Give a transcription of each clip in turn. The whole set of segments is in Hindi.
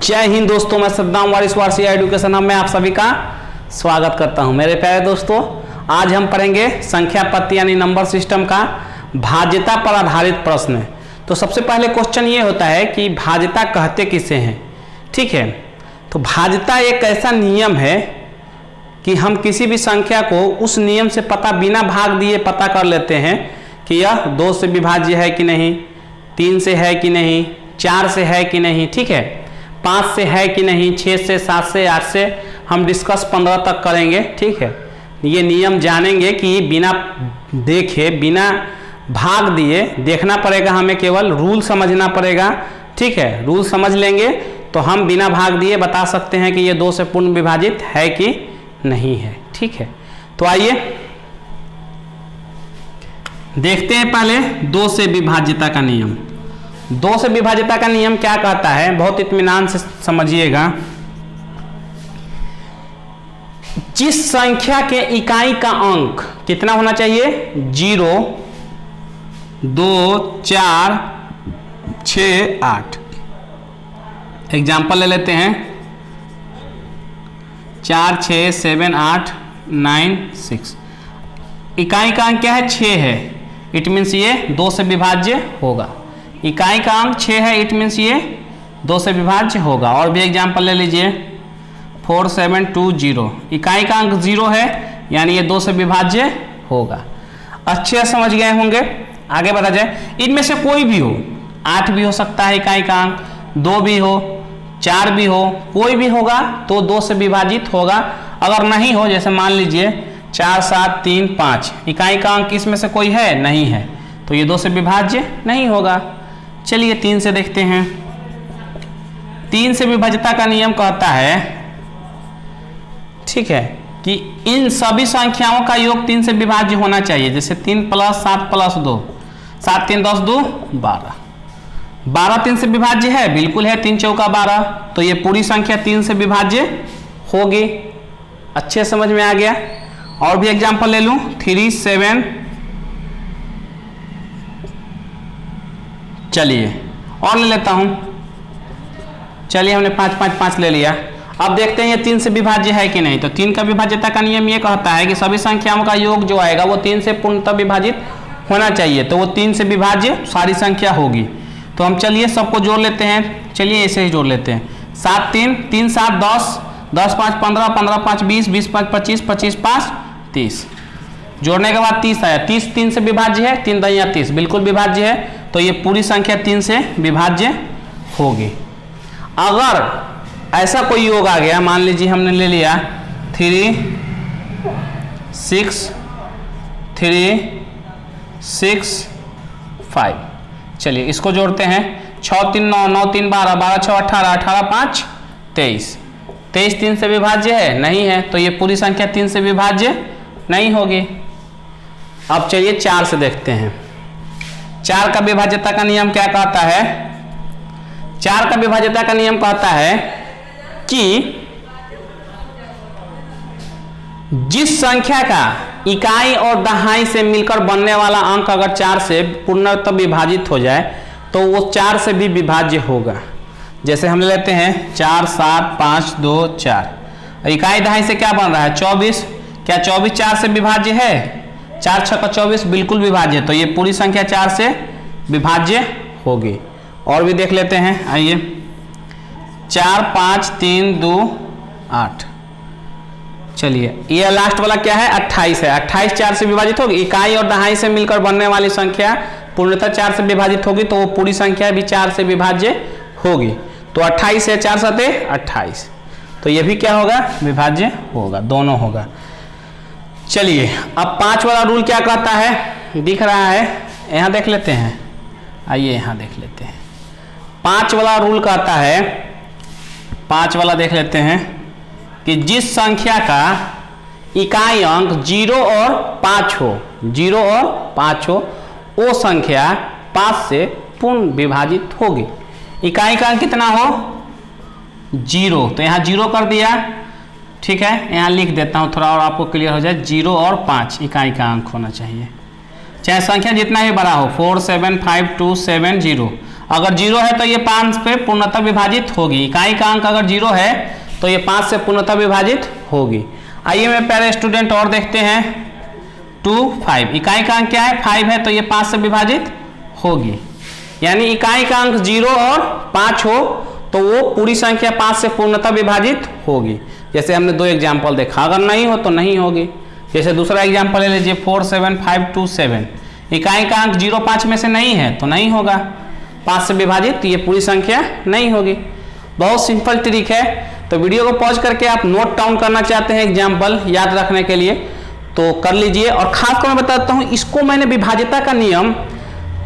जय हिंद दोस्तों, मैं सद्दाम वारिस वारसी एजुकेशन में आप सभी का स्वागत करता हूं। मेरे प्यारे दोस्तों, आज हम पढ़ेंगे संख्या पत्ती यानी नंबर सिस्टम का भाज्यता पर आधारित प्रश्न। तो सबसे पहले क्वेश्चन ये होता है कि भाज्यता कहते किसे हैं। ठीक है, तो भाज्यता एक ऐसा नियम है कि हम किसी भी संख्या को उस नियम से बिना भाग दिए पता कर लेते हैं कि यह 2 से विभाज्य है कि नहीं, 3 से है कि नहीं, 4 से है कि नहीं, ठीक है, 5 से है कि नहीं, 6 से, 7 से, 8 से, हम डिस्कस 15 तक करेंगे। ठीक है, ये नियम जानेंगे कि बिना देखे, बिना भाग दिए देखना पड़ेगा, हमें केवल रूल समझना पड़ेगा। ठीक है, रूल समझ लेंगे तो हम बिना भाग दिए बता सकते हैं कि ये 2 से पूर्ण विभाजित है कि नहीं है। ठीक है, तो आइए देखते हैं पहले 2 से विभाज्यता का नियम। 2 से विभाज्यता का नियम क्या कहता है, बहुत इत्मीनान से समझिएगा। जिस संख्या के इकाई का अंक कितना होना चाहिए, 0, 2, 4, 6, 8। एग्जाम्पल ले लेते हैं, 4, 6, 7, 8, 9, 6। इकाई का अंक क्या है, 6 है। इट मीन्स ये 2 से विभाज्य होगा। इकाई का अंक 6 है, इट मीन्स ये 2 से विभाज्य होगा। और भी एग्जाम्पल ले लीजिए, 4, 7, 2, 0। इकाई का अंक 0 है, यानी ये 2 से विभाज्य होगा। अच्छे समझ गए होंगे। आगे बढ़ा जाए, इनमें से कोई भी हो, 8 भी हो सकता है इकाई का अंक, 2 भी हो, 4 भी हो, कोई भी होगा तो 2 से विभाजित होगा। अगर नहीं हो, जैसे मान लीजिए 4, 7, 3, 5, इकाई का अंक इसमें से कोई है, नहीं है, तो ये 2 से विभाज्य नहीं होगा। चलिए 3 से देखते हैं। 3 से विभाज्यता का नियम कहता है, ठीक है, कि इन सभी संख्याओं का योग 3 से विभाज्य होना चाहिए। जैसे 3 + 7 + 2, 7 3 10 2 12। 12 3 से विभाज्य है, बिल्कुल है, 3 चौका 12, तो ये पूरी संख्या 3 से विभाज्य होगी। अच्छे समझ में आ गया। और भी एग्जांपल ले लूं, 3, 7, चलिए और ले लेता हूं। चलिए हमने 5 5 5 ले लिया। अब देखते हैं ये 3 से विभाज्य है कि नहीं। तो 3 का विभाज्यता का नियम ये कहता है कि सभी संख्याओं का योग जो आएगा वो 3 से पूर्णतः विभाजित होना चाहिए। तो वो 3 से विभाज्य सारी संख्या होगी। तो हम चलिए सबको जोड़ लेते हैं। चलिए ऐसे ही जोड़ लेते हैं। 7 3 3 7 10 10 5 15 15 5 20 20 5 25 25 5 30। जोड़ने के बाद 30 आया। 30 3 से विभाज्य है, 3 × 30 बिल्कुल विभाज्य है। तो ये पूरी संख्या 3 से विभाज्य होगी। अगर ऐसा कोई योग आ गया, मान लीजिए हमने ले लिया 3 6 3 6 5। चलिए इसको जोड़ते हैं। 6 3 9 9 3 12 12 6 18 18 5 23। 23 3 से विभाज्य है, नहीं है, तो ये पूरी संख्या 3 से विभाज्य नहीं होगी। अब चलिए 4 से देखते हैं। 4 का विभाज्यता का नियम क्या कहता है। 4 का विभाज्यता का नियम कहता है कि जिस संख्या का इकाई और दहाई से मिलकर बनने वाला अंक अगर 4 से पूर्णतः विभाजित हो जाए तो वो 4 से भी विभाज्य होगा। जैसे हम लेते हैं 4 7 5 2 4। इकाई दहाई से क्या बन रहा है, 24। क्या 24 4 से विभाज्य है? 4 6 24 बिल्कुल विभाज्य। तो ये पूरी संख्या 4 से विभाज्य होगी। और भी देख लेते हैं, आइए। 4 5 3 2 8। चलिए ये लास्ट वाला क्या है, 28 है। 28 4 से विभाजित होगी। इकाई और दहाई से मिलकर बनने वाली संख्या पूर्णतः 4 से विभाजित होगी, तो वो पूरी संख्या भी 4 से विभाज्य होगी। तो 28 है, 4 7 28, तो ये भी क्या होगा, विभाज्य होगा, दोनों होगा। चलिए अब 5 वाला रूल क्या कहता है, दिख रहा है, यहाँ देख लेते हैं। आइए यहाँ देख लेते हैं। 5 वाला रूल कहता है, 5 वाला देख लेते हैं, कि जिस संख्या का इकाई अंक 0 और 5 हो, 0 और 5 हो, वो संख्या 5 से पूर्ण विभाजित होगी। इकाई का अंक कितना हो, 0, तो यहाँ 0 कर दिया। ठीक है, यहाँ लिख देता हूँ थोड़ा और आपको क्लियर हो जाए। 0 और 5 इकाई का अंक होना चाहिए, चाहे संख्या जितना ही बड़ा हो। 4 7 5 2 7 0। अगर 0 है तो ये 5 पे पूर्णतः विभाजित होगी। इकाई का अंक अगर 0 है तो ये 5 से पूर्णतः विभाजित होगी। आइए मेरे प्यारे स्टूडेंट और देखते हैं 2, 5। इकाई का अंक क्या है? 5 है, तो ये 5 से विभाजित होगी। यानी इकाई का अंक 0 और 5 हो तो वो पूरी संख्या 5 से पूर्णतः विभाजित होगी। जैसे हमने 2 एग्जाम्पल देखा, अगर नहीं हो तो नहीं होगी। जैसे दूसरा एग्जाम्पल ले लीजिए 4, 7, 5, 2, 7। इकाई का अंक 0, 5 में से नहीं है तो नहीं होगा, 5 से विभाजित, तो ये पूरी संख्या नहीं होगी। बहुत सिंपल ट्रिक है। तो वीडियो को पॉज करके आप नोट डाउन करना चाहते हैं एग्जाम्पल याद रखने के लिए तो कर लीजिए। और खासकर मैं बताता हूँ, इसको मैंने विभाज्यता का नियम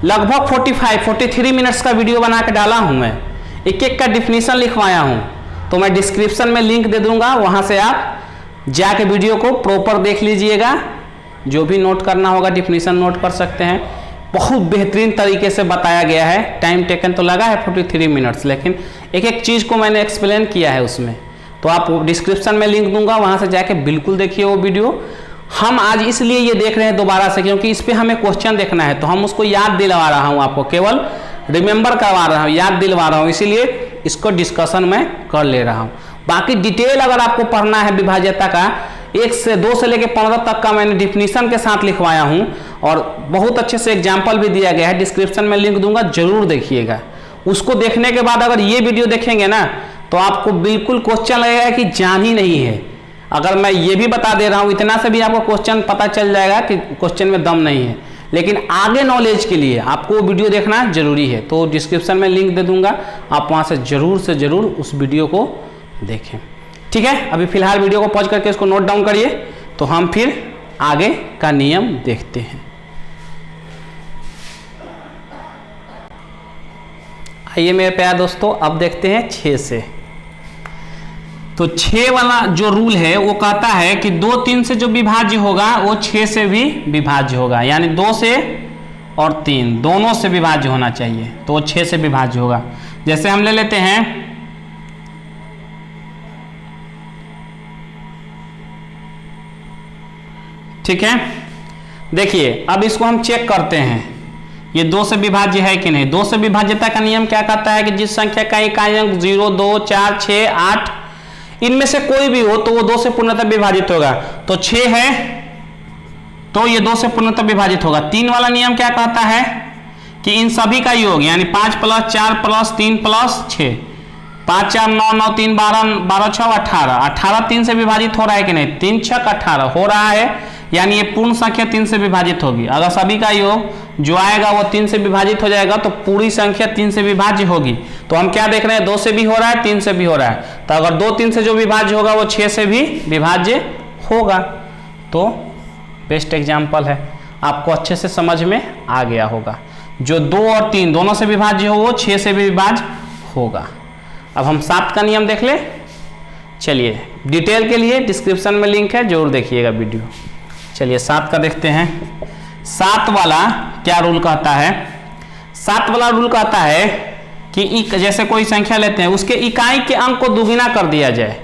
लगभग 43 मिनट्स का वीडियो बना के डाला हूँ। मैं एक एक का डिफिनीशन लिखवाया हूँ, तो मैं डिस्क्रिप्शन में लिंक दे दूंगा, वहाँ से आप जाके वीडियो को प्रॉपर देख लीजिएगा। जो भी नोट करना होगा डिफिनीशन नोट कर सकते हैं। बहुत बेहतरीन तरीके से बताया गया है। टाइम टेकन तो लगा है 43 मिनट्स, लेकिन एक एक चीज़ को मैंने एक्सप्लेन किया है उसमें। तो आप डिस्क्रिप्शन में लिंक दूंगा, वहाँ से जाके बिल्कुल देखिए वो वीडियो। हम आज इसलिए ये देख रहे हैं दोबारा से, क्योंकि इस पर हमें क्वेश्चन देखना है, तो हम उसको याद दिलवा रहा हूँ आपको, केवल रिमेंबर करवा रहा हूँ, याद दिलवा रहा हूँ, इसीलिए इसको डिस्कशन में कर ले रहा हूँ। बाकी डिटेल अगर आपको पढ़ना है विभाज्यता का 1 से 2 से लेकर 15 तक का मैंने डिफिनीशन के साथ लिखवाया हूँ और बहुत अच्छे से एग्जाम्पल भी दिया गया है। डिस्क्रिप्शन में लिंक दूंगा, जरूर देखिएगा। उसको देखने के बाद अगर ये वीडियो देखेंगे ना तो आपको बिल्कुल क्वेश्चन लगेगा कि जान ही नहीं है। अगर मैं ये भी बता दे रहा हूँ, इतना से भी आपको क्वेश्चन पता चल जाएगा कि क्वेश्चन में दम नहीं है, लेकिन आगे नॉलेज के लिए आपको वीडियो देखना जरूरी है। तो डिस्क्रिप्शन में लिंक दे दूंगा, आप वहाँ से जरूर उस वीडियो को देखें। ठीक है, अभी फिलहाल वीडियो को पॉज करके इसको नोट डाउन करिए, तो हम फिर आगे का नियम देखते हैं। आइए मेरे प्यारे दोस्तों, अब देखते हैं 6 से। तो 6 वाला जो रूल है वो कहता है कि 2, 3 से जो विभाज्य होगा वो 6 से भी विभाज्य होगा। यानी 2 से और 3 दोनों से विभाज्य होना चाहिए, तो वो 6 से विभाज्य होगा। जैसे हम ले लेते हैं ठीक है, देखिए अब इसको हम चेक करते हैं ये 2 से विभाज्य है कि नहीं। 2 से विभाज्यता का नियम क्या कहता है कि जिस संख्या का इकाई अंक 0, 2, 4, 6, 8 इनमें से कोई भी हो तो वो 2 से पूर्णतः विभाजित होगा। तो 6 है तो ये 2 से पूर्णतः विभाजित होगा। 3 वाला नियम क्या कहता है कि इन सभी का योग यानी 5 + 4 + 3 + 6, 5, 4, 9, 9, 3, 12, 12, 6, 18, 18 3 से विभाजित हो रहा है कि नहीं। 3, 6, 18 हो रहा है, यानी ये पूर्ण संख्या 3 से विभाजित होगी। अगर सभी का योग जो आएगा वो 3 से विभाजित हो जाएगा तो पूरी संख्या 3 से विभाज्य होगी। तो हम क्या देख रहे हैं, 2 से भी हो रहा है, 3 से भी हो रहा है। तो अगर 2, 3 से जो विभाज्य होगा वो 6 से भी विभाज्य होगा। तो बेस्ट एग्जाम्पल है, आपको अच्छे से समझ में आ गया होगा। जो 2 और 3 दोनों से विभाज्य हो वो 6 से भी विभाज्य होगा। अब हम 7 का नियम देख ले। चलिए डिटेल के लिए डिस्क्रिप्शन में लिंक है, जरूर देखिएगा वीडियो। चलिए 7 का देखते हैं। 7 वाला क्या रूल कहता है? 7 वाला रूल कहता है कि जैसे कोई संख्या लेते हैं उसके इकाई के अंक को दुगुना कर दिया जाए।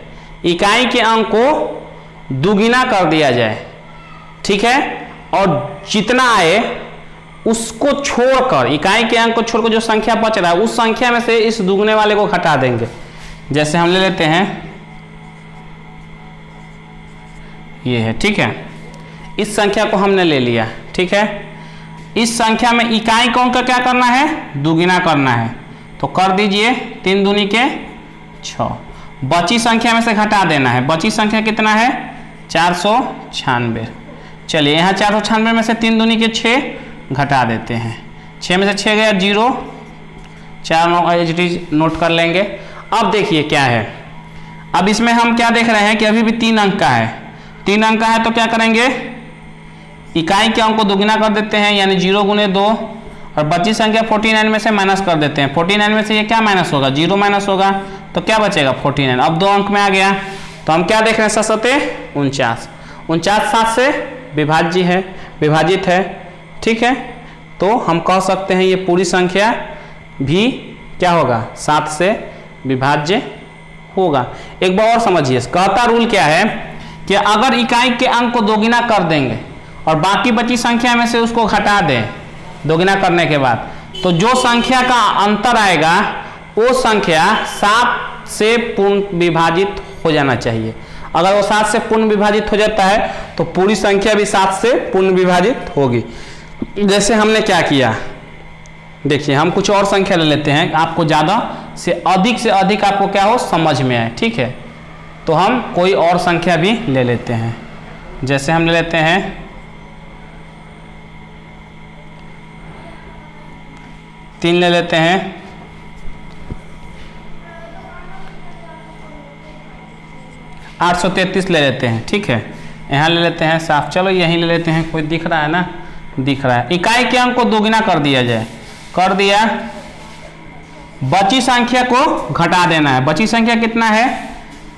इकाई के अंक को दुगुना कर दिया जाए, ठीक है, और जितना आए उसको छोड़कर, इकाई के अंक को छोड़कर जो संख्या बच रहा है उस संख्या में से इस दुगने वाले को घटा देंगे। जैसे हम ले लेते हैं ये है, ठीक है, इस संख्या को हमने ले लिया, ठीक है। इस संख्या में इकाई को अंक का क्या करना है, दुगुना करना है। तो कर दीजिए, 3 दूनी के 6। बची संख्या में से घटा देना है। बची संख्या कितना है, 496। चलिए यहाँ 496 में से 3 दूनी के 6 घटा देते हैं। 6 में से 6 गया 0, 4 नोट कर लेंगे। अब देखिए क्या है, अब इसमें हम क्या देख रहे हैं कि अभी भी 3 अंक का है। 3 अंक का है तो क्या करेंगे, इकाई के अंक को दुगुना कर देते हैं, यानी 0 × 2, और बची संख्या 49 में से माइनस कर देते हैं। 49 में से ये क्या माइनस होगा, 0 माइनस होगा, तो क्या बचेगा 49। अब 2 अंक में आ गया, तो हम क्या देख रहे हैं, 7 × 7 = 49। 49 7 से विभाज्य है, विभाजित है, ठीक है। तो हम कह सकते हैं ये पूरी संख्या भी क्या होगा, 7 से विभाज्य होगा। एक बार और समझिए, कहता रूल क्या है कि अगर इकाई के अंक को दोगुना कर देंगे और बाकी बची संख्या में से उसको घटा दें दोगुना करने के बाद, तो जो संख्या का अंतर आएगा वो संख्या 7 से पूर्ण विभाजित हो जाना चाहिए। अगर वो 7 से पूर्ण विभाजित हो जाता है तो पूरी संख्या भी 7 से पूर्ण विभाजित होगी। जैसे हमने क्या किया, देखिए हम कुछ और संख्या ले लेते हैं, आपको ज़्यादा से अधिक आपको क्या हो समझ में आए, ठीक है। तो हम कोई और संख्या भी ले लेते हैं, जैसे हम ले लेते हैं 3 ले लेते हैं, 833 ले लेते हैं, ठीक है। यहाँ ले लेते हैं साफ, चलो यहीं ले लेते हैं, कोई दिख रहा है ना, दिख रहा है। इकाई के अंक को दोगुना कर दिया जाए, कर दिया, बची संख्या को घटा देना है। बची संख्या कितना है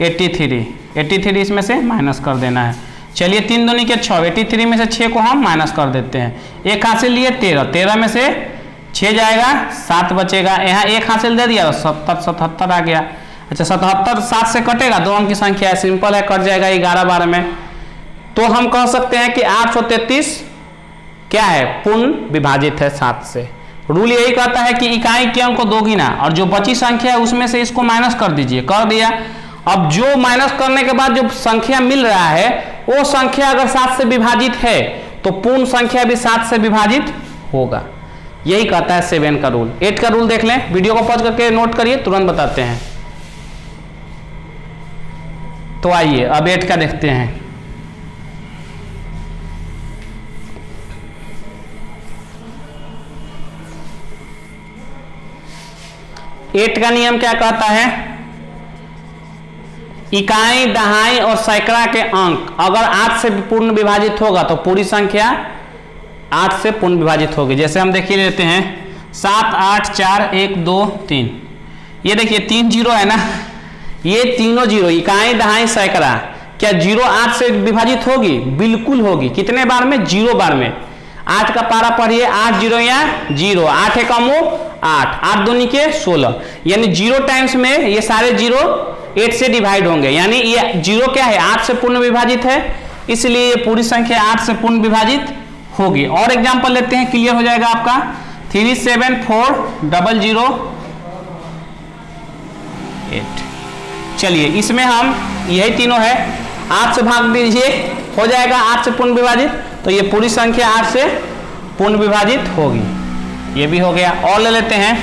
83 इसमें से माइनस कर देना है। चलिए 3 दूनी के 6, 83 में से 6 को हम माइनस कर देते हैं। एक हासिल लिए 13 में से 6 जाएगा 7 बचेगा, यहाँ एक हासिल दे दिया 77 आ गया। अच्छा 77 7 से कटेगा, 2 अंक की संख्या है, सिंपल है, कट जाएगा 11-12 में। तो हम कह सकते हैं कि 833 क्या है पूर्ण विभाजित है 7 से। रूल यही कहता है कि इकाई के अंक को दोगुना और जो बची संख्या है उसमें से इसको माइनस कर दीजिए, कर दिया। अब जो माइनस करने के बाद जो संख्या मिल रहा है वो संख्या अगर 7 से विभाजित है तो पूर्ण संख्या भी 7 से विभाजित होगा। यही कहता है 7 का रूल। 8 का रूल देख लें, वीडियो को पॉज करके नोट करिए, तुरंत बताते हैं। तो आइए अब 8 का देखते हैं। एट का नियम क्या कहता है, इकाई, दहाई और सैकड़ा के अंक अगर 8 से पूर्ण विभाजित होगा तो पूरी संख्या 8 से पूर्ण विभाजित होगी। जैसे हम देखिए लेते हैं 7 8 4 1 2 3, ये देखिए 3 जीरो है ना, ये तीनों जीरो, इकाई दहाई सैकड़ा, क्या जीरो 8 से विभाजित होगी? बिल्कुल होगी। कितने बार में? 0 बार में। 8 का पारा पढ़िए, 8 जीरो या 0, 8 है कम 8, 8 दूनी के 16, यानी 0 टाइम्स में ये सारे जीरो 8 से डिवाइड होंगे, यानी ये जीरो क्या है 8 से पूर्ण विभाजित है, इसलिए ये पूरी संख्या 8 से पूर्ण विभाजित होगी। और एग्जांपल लेते हैं, क्लियर हो जाएगा आपका। 3740008। चलिए इसमें हम यही तीनों है, 8 से भाग दीजिए, हो जाएगा 8 से पूर्ण विभाजित, तो ये पूरी संख्या 8 से पूर्ण विभाजित होगी। ये भी हो गया। और ले लेते हैं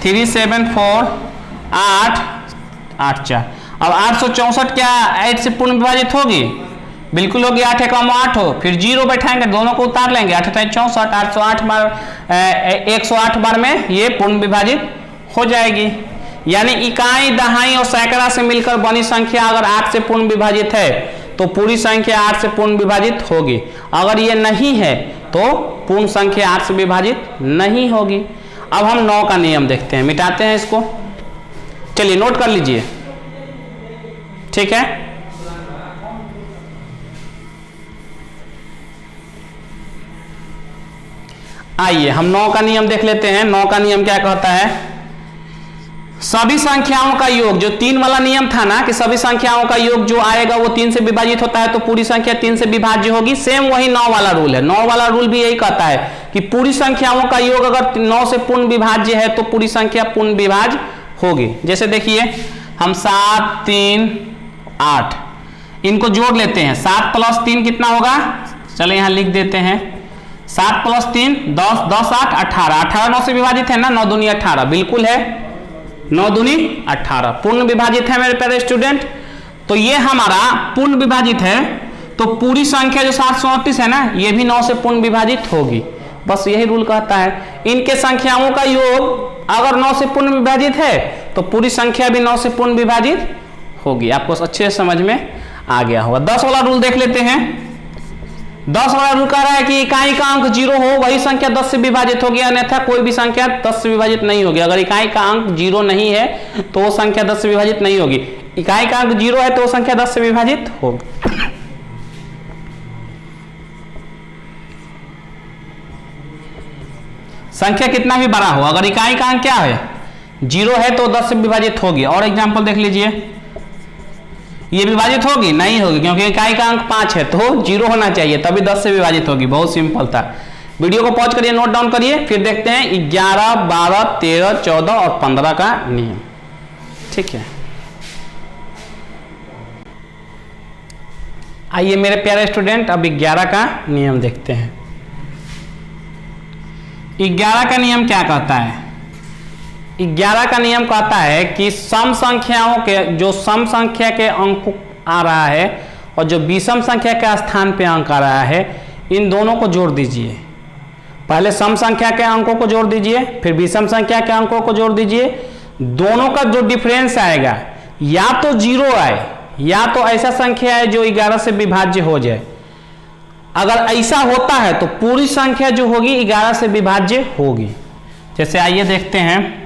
3748884। अब 864 क्या 8 से पूर्ण विभाजित होगी? बिल्कुल होगी। 8 कम 8 हो, फिर 0 बैठाएंगे, दोनों को उतार लेंगे, 8 64, 808 बार 108 बार में ये पूर्ण विभाजित हो जाएगी। यानी इकाई, दहाई और सैकड़ा से मिलकर बनी संख्या अगर 8 से पूर्ण विभाजित है तो पूरी संख्या 8 से पूर्ण विभाजित होगी। अगर ये नहीं है तो पूर्ण संख्या 8 से विभाजित नहीं होगी। अब हम 9 का नियम देखते हैं, मिटाते हैं इसको। चलिए नोट कर लीजिए, ठीक है। आइए हम 9 का नियम देख लेते हैं। 9 का नियम क्या कहता है, सभी संख्याओं का योग, जो 3 वाला नियम था ना कि सभी संख्याओं का योग जो आएगा वो 3 से विभाजित होता है तो पूरी संख्या 3 से विभाज्य होगी, सेम वही 9 वाला रूल है। 9 वाला रूल भी यही कहता है कि पूरी संख्याओं का योग अगर 9 से पूर्ण विभाज्य है तो पूरी संख्या पूर्ण विभाज्य होगी। जैसे देखिए हम 7 3 8 इनको जोड़ लेते हैं, 7 + 3 कितना होगा, चलो यहाँ लिख देते हैं, 7 + 3 10, 10 8 18, 18 9 से विभाजित है ना, 9 दूनी 18, बिल्कुल है, 9 दूनी 18 पूर्ण विभाजित है मेरे प्यारे स्टूडेंट। तो ये हमारा पूर्ण विभाजित है, तो पूरी संख्या जो 738 है ना ये भी 9 से पूर्ण विभाजित होगी। बस यही रूल कहता है, इनके संख्याओं का योग अगर 9 से पूर्ण विभाजित है तो पूरी संख्या भी 9 से पूर्ण विभाजित होगी। आपको अच्छे से समझ में आ गया होगा। 10 वाला रूल देख लेते हैं। 10 वाला रूल कह रहा है कि इकाई का अंक 0 हो वही संख्या 10 से विभाजित होगी, अन्यथा कोई भी संख्या 10 से विभाजित नहीं होगी। अगर इकाई का अंक 0 नहीं है तो वो संख्या 10 से विभाजित नहीं होगी। इकाई का अंक 0 है तो वो संख्या 10 से विभाजित होगी। संख्या कितना भी बड़ा हो, अगर इकाई का अंक क्या है 0 है तो 10 से विभाजित होगी। और एग्जांपल देख लीजिए, ये विभाजित होगी? नहीं होगी, क्योंकि इकाई का अंक 5 है तो 0 होना चाहिए तभी 10 से विभाजित होगी। बहुत सिंपल था। वीडियो को पॉज करिए, नोट डाउन करिए, फिर देखते हैं 11, 12, 13, 14 और 15 का नियम। ठीक है, आइए मेरे प्यारे स्टूडेंट, अब 11 का नियम देखते हैं। 11 का नियम क्या कहता है? 11 का नियम कहता है कि सम संख्याओं के, जो सम संख्या के अंक आ रहा है और जो विषम संख्या के स्थान पे अंक आ रहा है, इन दोनों को जोड़ दीजिए। पहले सम संख्या के अंकों को जोड़ दीजिए, फिर विषम संख्या के अंकों को जोड़ दीजिए। दोनों का जो डिफरेंस आएगा, या तो 0 आए या तो ऐसा संख्या है जो 11 से विभाज्य हो जाए। अगर ऐसा होता है तो पूरी संख्या जो होगी 11 से विभाज्य होगी। जैसे आइए देखते हैं,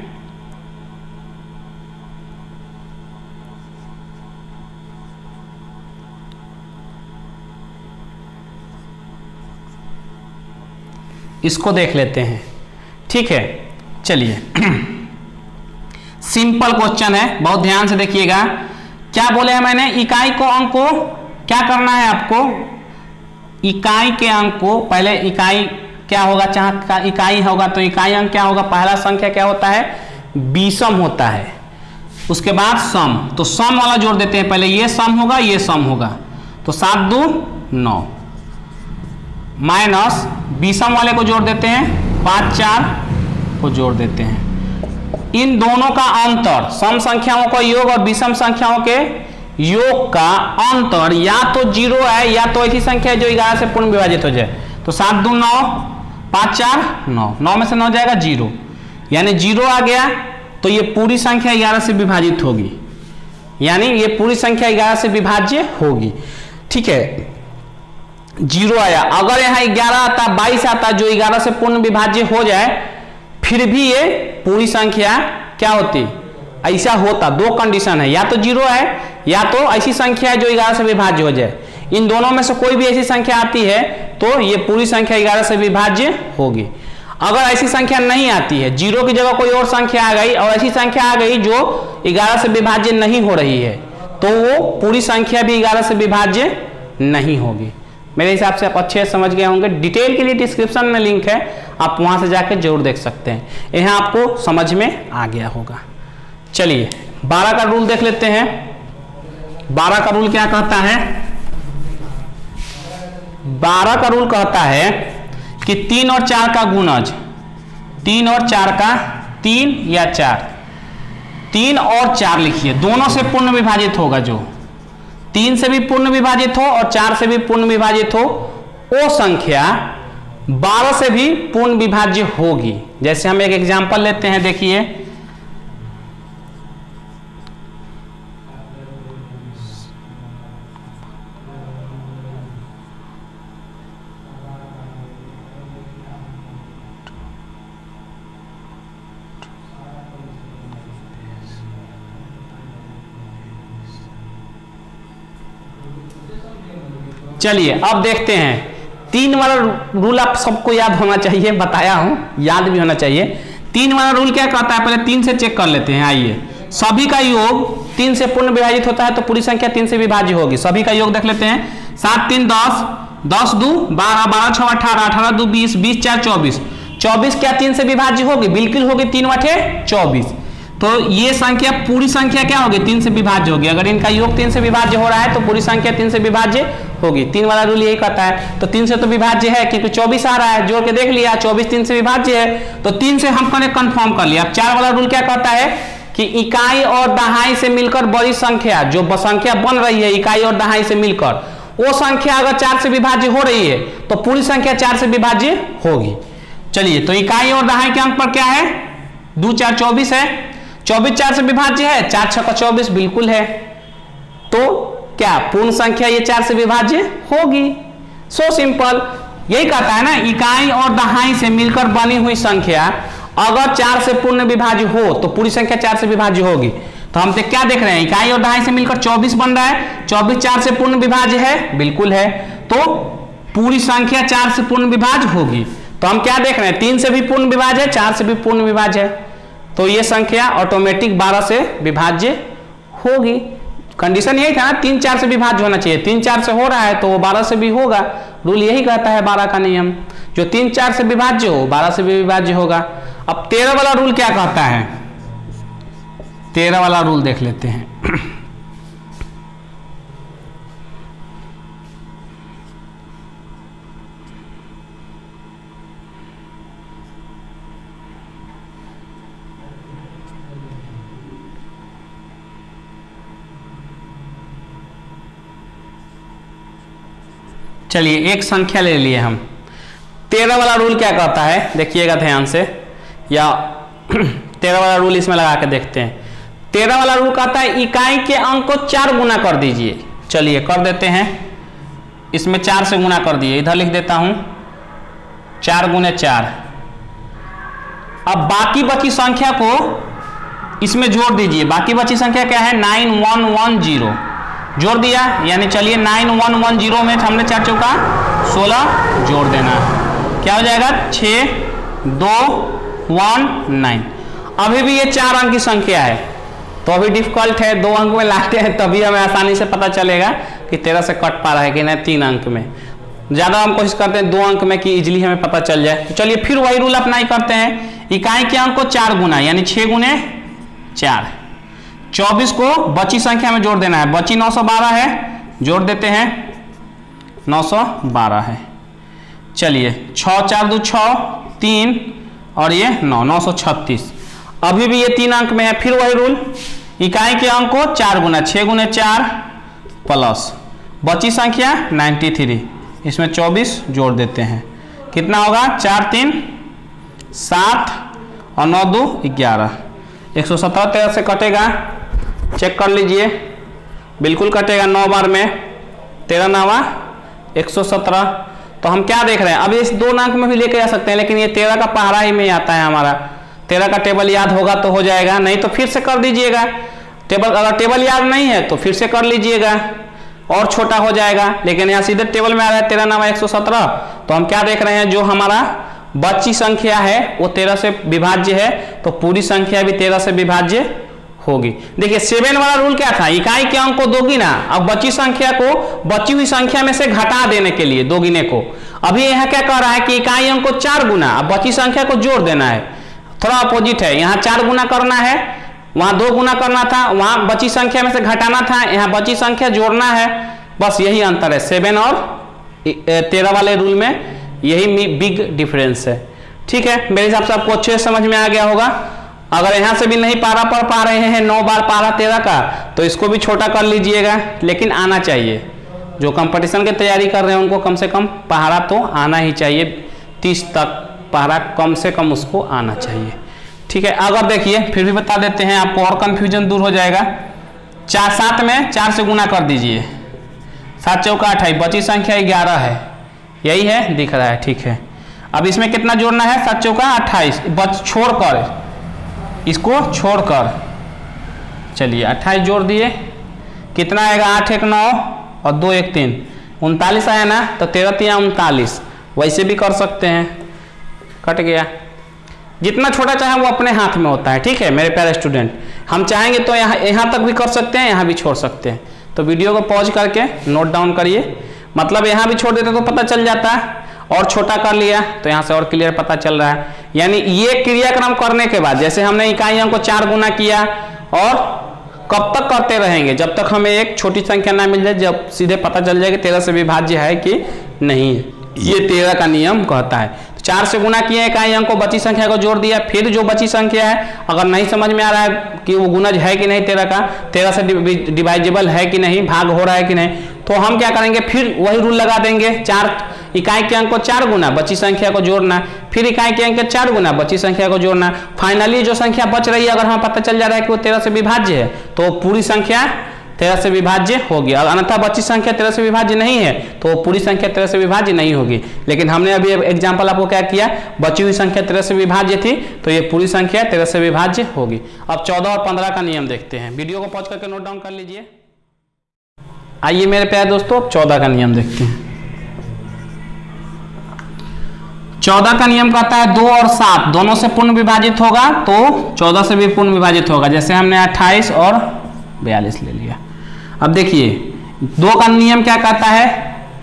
इसको देख लेते हैं। ठीक है, चलिए सिंपल क्वेश्चन है, बहुत ध्यान से देखिएगा। क्या बोले हैं मैंने? इकाई को अंक को क्या करना है आपको? इकाई के अंक को, पहले इकाई क्या होगा, जहां इकाई होगा तो इकाई अंक क्या होगा? पहला संख्या क्या होता है? विषम होता है। उसके बाद सम, तो सम वाला जोड़ देते हैं। पहले ये सम होगा, ये सम होगा, तो 7 2 9 माइनस विषम वाले को जोड़ देते हैं, 5 4 को जोड़ देते हैं। इन दोनों का अंतर, सम संख्याओं का योग और विषम संख्याओं के योग का अंतर या तो 0 है या तो ऐसी संख्या है जो 11 से पूर्ण विभाजित हो जाए। तो 7 2 9, 5 4 9, 9 में से 9 जाएगा 0, यानी 0 आ गया तो ये पूरी संख्या 11 से विभाजित होगी, यानी ये पूरी संख्या 11 से विभाज्य होगी। ठीक है, 0 आया। अगर यहाँ 11 आता, 22 आता जो 11 से पूर्ण विभाज्य हो जाए, फिर भी ये पूरी संख्या क्या होती? ऐसा होता। दो कंडीशन है, या तो 0 है या तो ऐसी संख्या है जो 11 से विभाज्य हो जाए। इन दोनों में से कोई भी ऐसी संख्या आती है तो ये पूरी संख्या 11 से विभाज्य होगी। अगर ऐसी संख्या नहीं आती है, 0 की जगह कोई और संख्या आ गई और ऐसी संख्या आ गई जो 11 से विभाज्य नहीं हो रही है, तो वो पूरी संख्या भी 11 से विभाज्य नहीं होगी। मेरे हिसाब से आप अच्छे समझ गए होंगे। डिटेल के लिए डिस्क्रिप्शन में लिंक है, आप वहां से जाकर जरूर देख सकते हैं। यहाँ आपको समझ में आ गया होगा। चलिए 12 का रूल देख लेते हैं। 12 का रूल क्या कहता है? 12 का रूल कहता है कि 3 और 4 का गुणज, 3 और 4 का 3 या 4, 3 और 4 लिखिए, दोनों से पूर्ण विभाजित होगा। जो 3 से भी पूर्ण विभाजित हो और 4 से भी पूर्ण विभाजित हो, वो संख्या 12 से भी पूर्ण विभाज्य होगी। जैसे हम एक एग्जांपल लेते हैं, देखिए चलिए अब देखते हैं। 3 वाला रूल आप सबको याद होना चाहिए, बताया हूं, याद भी होना चाहिए। 3 वाला रूल क्या कहता है? पहले 3 से चेक कर लेते हैं। आइए, सभी का योग 3 से पूर्ण विभाजित होता है तो पूरी संख्या 3 से विभाज्य होगी। सभी का योग देख लेते हैं। 7 3 10, 10 2 12, 12 6 18, 18 2 20, 20 4 24, 24 क्या 3 से विभाज्य होगी? बिल्कुल होगी, 3 8 24। तो ये संख्या पूरी संख्या क्या होगी? 3 से विभाज्य होगी। अगर इनका योग 3 से विभाज्य हो रहा है तो पूरी संख्या 3 से विभाज्य होगी। 3 वाला रूल यही कहता है। तो 3 से तो विभाज्य है क्योंकि 24 आ रहा है, जोड़ के देख लिया, 24 3 से विभाज्य है, तो 3 से हमने कंफर्म कर लिया। अब 4 वाला रूल क्या कहता है कि इकाई और दहाई से मिलकर बड़ी संख्या, जो संख्या बन रही है इकाई और दहाई से मिलकर, वो संख्या अगर 4 से विभाज्य हो रही है तो पूरी संख्या 4 से विभाज्य होगी। चलिए, तो इकाई और दहाई के अंक पर क्या है? 2 4 24 है। 24 4 से विभाज्य है, 4 6 का 24 बिल्कुल है। तो क्या पूर्ण संख्या ये 4 से विभाज्य होगी। सो सिंपल, यही कहता है ना, इकाई और दहाई से मिलकर बनी हुई संख्या अगर 4 से पूर्ण विभाज्य हो तो पूरी संख्या 4 से विभाज्य होगी। तो हम क्या देख रहे हैं? इकाई और दहाई से मिलकर 24 बन रहा है, 24 4 से पूर्ण विभाज्य है, बिल्कुल है, तो पूरी संख्या 4 से पूर्ण विभाज्य होगी। तो हम क्या देख रहे हैं? 3 से भी पूर्ण विभाज्य है, 4 से भी पूर्ण विभाज्य है, तो ये संख्या ऑटोमेटिक 12 से विभाज्य होगी। कंडीशन यही था ना, 3 4 से विभाज्य होना चाहिए। 3 4 से हो रहा है तो वो 12 से भी होगा। रूल यही कहता है 12 का नियम। जो 3 4 से विभाज्य हो 12 से भी विभाज्य होगा। अब 13 वाला रूल क्या कहता है, 13 वाला रूल देख लेते हैं। चलिए एक संख्या ले लिए हम। 13 वाला रूल क्या कहता है, देखिएगा ध्यान से, या 13 वाला रूल इसमें लगा के देखते हैं। 13 वाला रूल कहता है इकाई के अंक को 4 गुना कर दीजिए। चलिए कर देते हैं, इसमें 4 से गुना कर दिए, इधर लिख देता हूं 4 गुने 4। अब बाकी बची संख्या को इसमें जोड़ दीजिए। बाकी बची संख्या क्या है, 9110 जोड़ दिया, यानी चलिए 9110 में हमने 4 चौका 16 जोड़ देना, क्या हो जाएगा 6219। अभी भी ये 4 अंक की संख्या है, तो अभी डिफिकल्ट है, 2 अंक में लाते हैं तभी हमें आसानी से पता चलेगा कि 13 से कट पा रहा है कि नहीं 3 अंक में। ज़्यादा हम कोशिश करते हैं 2 अंक में कि इजिली हमें पता चल जाए। तो चलिए फिर वही रूल अप्लाई करते हैं, इकाई के अंक को 4 गुना यानी 6 गुने 4, 24 को बची संख्या में जोड़ देना है। बची 912 है, जोड़ देते हैं 912 है। चलिए 6 4 2 6 3 और ये 9 936। अभी भी ये 3 अंक में है, फिर वही रूल, इकाई के अंक को 4 गुना 6 गुने 4 प्लस बची संख्या 93, इसमें 24 जोड़ देते हैं, कितना होगा 4 3 7 और 9 2 11। 117 13 से कटेगा, चेक कर लीजिए, बिल्कुल कटेगा 9 बार में, 13 9 117। तो हम क्या देख रहे हैं, अब इस 2 अंक में भी लेके जा सकते हैं, लेकिन ये 13 का पहाड़ा ही में आता है हमारा। 13 का टेबल याद होगा तो हो जाएगा, नहीं तो फिर से कर दीजिएगा। टेबल अगर टेबल याद नहीं है तो फिर से कर लीजिएगा और छोटा हो जाएगा, लेकिन यहाँ सीधे टेबल में आ रहा है 13 9 117। तो हम क्या देख रहे हैं, जो हमारा बची संख्या है वो 13 से विभाज्य है, तो पूरी संख्या भी 13 से विभाज्य होगी। देखिए 7 वाला रूल क्या था, इकाई के अंक को दोगुना, अब बची संख्या को बची हुई संख्या में से घटा देने के लिए दोगुने को। अभी यहाँ क्या कह रहा है कि इकाई अंक को 4 गुना, अब बची संख्या को जोड़ देना है। थोड़ा अपोजिट है, यहाँ 4 गुना करना है, वहां 2 गुना करना था, वहां बची संख्या में से घटाना था, यहाँ बची संख्या जोड़ना है। बस यही अंतर है 7 और 13 वाले रूल में, यही बिग डिफरेंस है। ठीक है, मेरे हिसाब से आपको अच्छे से समझ में आ गया होगा। अगर यहाँ से भी नहीं पारा पढ़ पा रहे हैं 9 बार पारा 13 का, तो इसको भी छोटा कर लीजिएगा, लेकिन आना चाहिए। जो कंपटीशन की तैयारी कर रहे हैं उनको कम से कम पहाड़ा तो आना ही चाहिए, 30 तक पहाड़ा कम से कम उसको आना चाहिए। ठीक है, अगर देखिए फिर भी बता देते हैं आपको और कंफ्यूजन दूर हो जाएगा। 4 7 में 4 से गुना कर दीजिए, 7 चौका 28, बची संख्या 11 है, यही है दिख रहा है। ठीक है, अब इसमें कितना जोड़ना है, 7 चौका 28, बच छोड़कर इसको छोड़कर, चलिए 28 जोड़ दिए, कितना आएगा 8 1 9 और 2 1 3 39 आया ना, तो 13 3 39। वैसे भी कर सकते हैं, कट गया। जितना छोटा चाहे वो अपने हाथ में होता है। ठीक है मेरे प्यारे स्टूडेंट, हम चाहेंगे तो यहाँ तक भी कर सकते हैं, यहाँ भी छोड़ सकते हैं। तो वीडियो को पॉज करके नोट डाउन करिए, मतलब यहाँ भी छोड़ देते तो पता चल जाता है, और छोटा कर लिया तो यहाँ से और क्लियर पता चल रहा है। यानी ये क्रियाक्रम करने के बाद, जैसे हमने इकाइयों को 4 गुना किया, और कब तक करते रहेंगे, जब तक हमें एक छोटी संख्या ना मिल जाए, जब सीधे पता चल जाए कि 13 से विभाज्य है कि नहीं। ये 13 का नियम कहता है। 4 से गुना किया इकाई अंक को, बची संख्या को जोड़ दिया, फिर जो बची संख्या है, अगर नहीं समझ में आ रहा है कि वो गुणज है कि नहीं 13 का, 13 से डिवाइजेबल है कि नहीं, भाग हो रहा है कि नहीं, तो हम क्या करेंगे, फिर वही रूल लगा देंगे। 4 इकाई के अंक को 4 गुना, बची संख्या को जोड़ना, फिर इकाई के अंक 4 गुना, बची संख्या को जोड़ना। फाइनली जो संख्या बच रही है, अगर हमें पता चल जा रहा है कि वो 13 से विभाज्य है, तो पूरी संख्या 13 से विभाज्य होगी। और अन्यथा बची संख्या 13 से विभाज्य नहीं है, तो पूरी संख्या 13 से विभाज्य नहीं होगी। लेकिन हमने अभी एग्जांपल आपको क्या किया, बची हुई संख्या 13 से विभाज्य थी, तो ये पूरी संख्या 13 से विभाज्य होगी। अब 14 और 15 का नियम देखते हैं, वीडियो को पॉज करके नोट डाउन कर लीजिए। आइए मेरे प्यारे दोस्तों, 14 का नियम देखते हैं। 14 का नियम कहता है 2 और 7 दोनों से पूर्ण विभाजित होगा, तो 14 से भी पूर्ण विभाजित होगा। जैसे हमने 28 और 42 ले लिया। अब देखिए 2 का नियम क्या कहता है,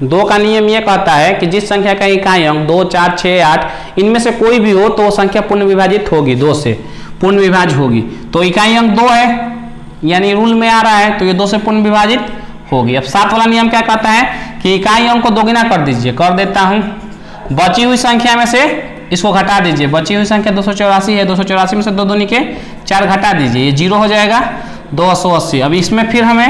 2 का नियम ये कहता है कि जिस संख्या का इकाई अंक 2, 4, 6, 8 इनमें से कोई भी हो तो वो संख्या पूर्ण विभाजित होगी, 2 से पूर्ण विभाज्य होगी। तो इकाई अंक 2 है, यानी रूल में आ रहा है, तो ये 2 से पूर्ण विभाजित होगी। अब 7 वाला नियम क्या कहता है कि इकाई अंक को दोगुना कर दीजिए। कर देता हूं, बची हुई संख्या में से इसको घटा दीजिए। बची हुई संख्या 284 है, 284 में से 2 दूनी के 4 घटा दीजिए, ये 0 हो जाएगा, 280। अब इसमें फिर हमें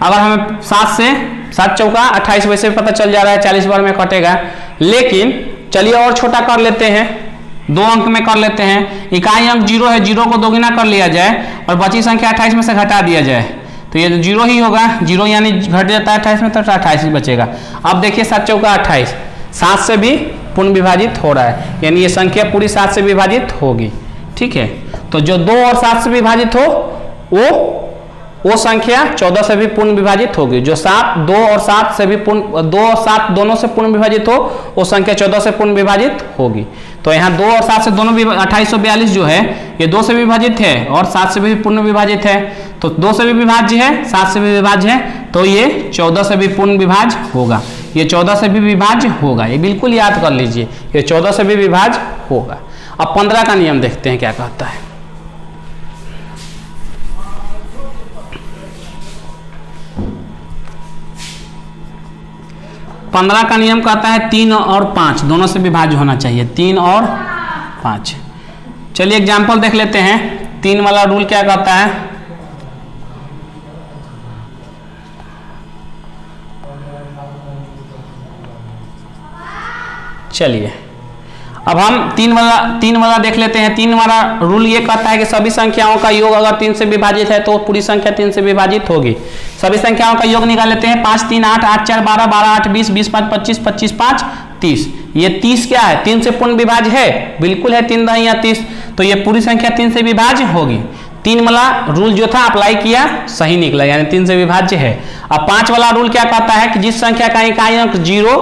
अगर हमें 7 से 7 चौका 28 वैसे पता चल जा रहा है 40 बार में कटेगा, लेकिन चलिए और छोटा कर लेते हैं, 2 अंक में कर लेते हैं। इकाई अंक 0 है, 0 को दोगुना कर लिया जाए और बची संख्या 28 में से घटा दिया जाए, तो ये 0 ही होगा। 0 यानी घट जाता है 28 में, तो 28 ही बचेगा। अब देखिए 7 चौका 28, 7 से भी पूर्ण विभाजित हो रहा है, यानी ये संख्या पूरी 7 से विभाजित होगी। ठीक है, तो जो 2 और 7 से विभाजित हो वो संख्या 14 से भी पूर्ण विभाजित होगी। जो 2 और 7 से भी 2 और 7 दोनों से पूर्ण विभाजित हो वो संख्या 14 से पूर्ण विभाजित होगी। तो यहाँ 2 और 7 से दोनों 2842 जो है ये 2 से विभाजित है और 7 से भी पूर्ण विभाजित है। तो 2 से भी विभाज्य है, 7 से भी विभाज्य है, तो ये 14 से भी पूर्ण विभाज्य होगा। ये 14 से भी विभाज्य होगा, ये बिल्कुल याद कर लीजिए, ये 14 से भी विभाज्य होगा। अब 15 का नियम देखते हैं क्या कहता है। 15 का नियम कहता है 3 और 5 दोनों से विभाज्य होना चाहिए, 3 और 5। चलिए एग्जाम्पल देख लेते हैं। 3 वाला रूल क्या कहता है, चलिए अब हम 3 वाला देख लेते हैं। 3 वाला रूल ये कहता है कि सभी संख्याओं का योग अगर 3 से विभाजित है तो पूरी संख्या 3 से विभाजित होगी। सभी संख्याओं का योग निकाल लेते हैं। 5, 3, 8, 8, 4, 12, 12, 8, 20, 20, 5, 25, 25, 5, 30। ये 30 क्या है, 3 से पूर्ण विभाज्य है, बिल्कुल है, 3 दही या 30, तो ये पूरी संख्या 3 से विभाज्य होगी। 3 वाला रूल जो था अप्लाई किया, सही निकला, यानी 3 से विभाज्य है। अब 5 वाला रूल क्या कहता है कि जिस संख्या का इकाई अंक 0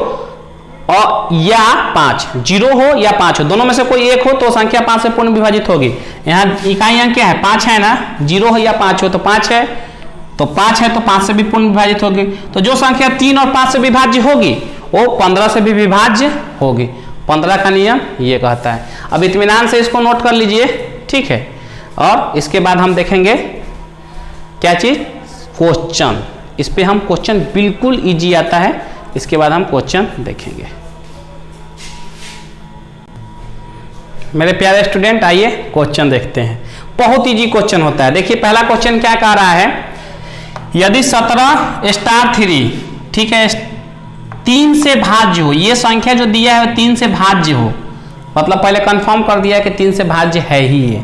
और या 5, 0 हो या 5 हो, दोनों में से कोई एक हो तो संख्या 5 से पूर्ण विभाजित होगी। यहाँ इकाई अंक क्या है, 5 है ना, 0 हो या 5 हो, तो 5 है, तो 5 है तो 5 से भी पूर्ण विभाजित होगी। तो जो संख्या 3 और 5 से विभाज्य होगी वो 15 से भी विभाज्य होगी। 15 का नियम ये कहता है। अब इत्मीनान से इसको नोट कर लीजिए, ठीक है। और इसके बाद हम देखेंगे क्या चीज, क्वेश्चन। इस पे हम क्वेश्चन बिल्कुल इजी आता है, इसके बाद हम क्वेश्चन देखेंगे। मेरे प्यारे स्टूडेंट, आइए क्वेश्चन देखते हैं। बहुत इजी क्वेश्चन होता है। देखिए पहला क्वेश्चन क्या कह रहा है, यदि 17 स्टार 3, ठीक है, 3 से भाज्य हो, ये संख्या जो दिया है 3 से भाज्य हो, मतलब पहले कंफर्म कर दिया कि 3 से भाज्य है ही ये,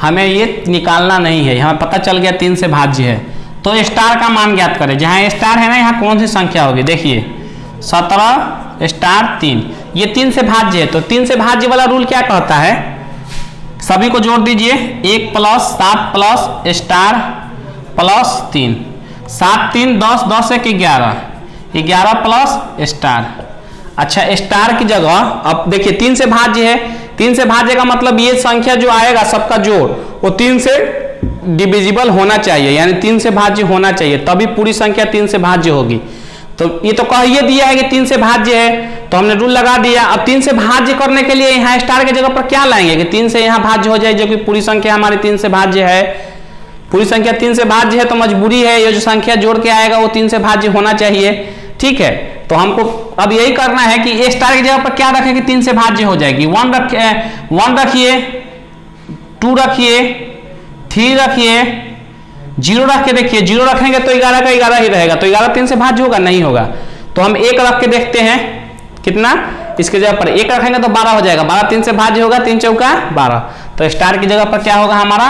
हमें ये निकालना नहीं है, हमें पता चल गया 3 से भाज्य है। तो स्टार का मान ज्ञात करें। जहां स्टार है ना, यहाँ कौन सी संख्या होगी, देखिए 17 स्टार 3, ये 3 से भाज्य है। तो 3 से भाज्य वाला रूल क्या कहता है, सभी को जोड़ दीजिए, 1 + 7 + स्टार प्लस 3, 7 3 10, 10 1 11, 11 प्लस स्टार। अच्छा, स्टार की जगह अब देखिए 3 से भाज्य है, 3 से भाज्य का मतलब ये संख्या जो आएगा सबका जोड़ वो 3 से डिविजिबल होना चाहिए, यानी 3 से भाज्य होना चाहिए, तभी पूरी संख्या 3 से भाज्य होगी। तो ये तो कह ये दिया है कि 3 से भाज्य है, तो हमने रूल लगा दिया। अब 3 से भाज्य करने के लिए यहाँ स्टार की जगह पर क्या लाएंगे कि 3 से यहाँ भाज्य हो जाए, जो कि पूरी संख्या हमारी 3 से भाज्य है। पूरी संख्या 3 से भाज्य है तो मजबूरी है ये जो संख्या जोड़ के आएगा वो 3 से भाज्य होना चाहिए, ठीक है। तो हमको अब यही करना है कि ए स्टार की जगह पर क्या रखें कि 3 से भाज्य हो जाएगी। 1 रखिए, 2 रखिए, 3 रखिए, 0 रख के देखिए, 0 रखेंगे तो 11 का 11 ही रहेगा, तो 11 3 से भाज्य होगा, नहीं होगा। तो हम 1 रख के देखते हैं कितना, इसके जगह पर 1 रखेंगे तो 12 हो जाएगा, 12 3 से भाज्य होगा, 3 चौका 12। तो स्टार की जगह पर क्या होगा हमारा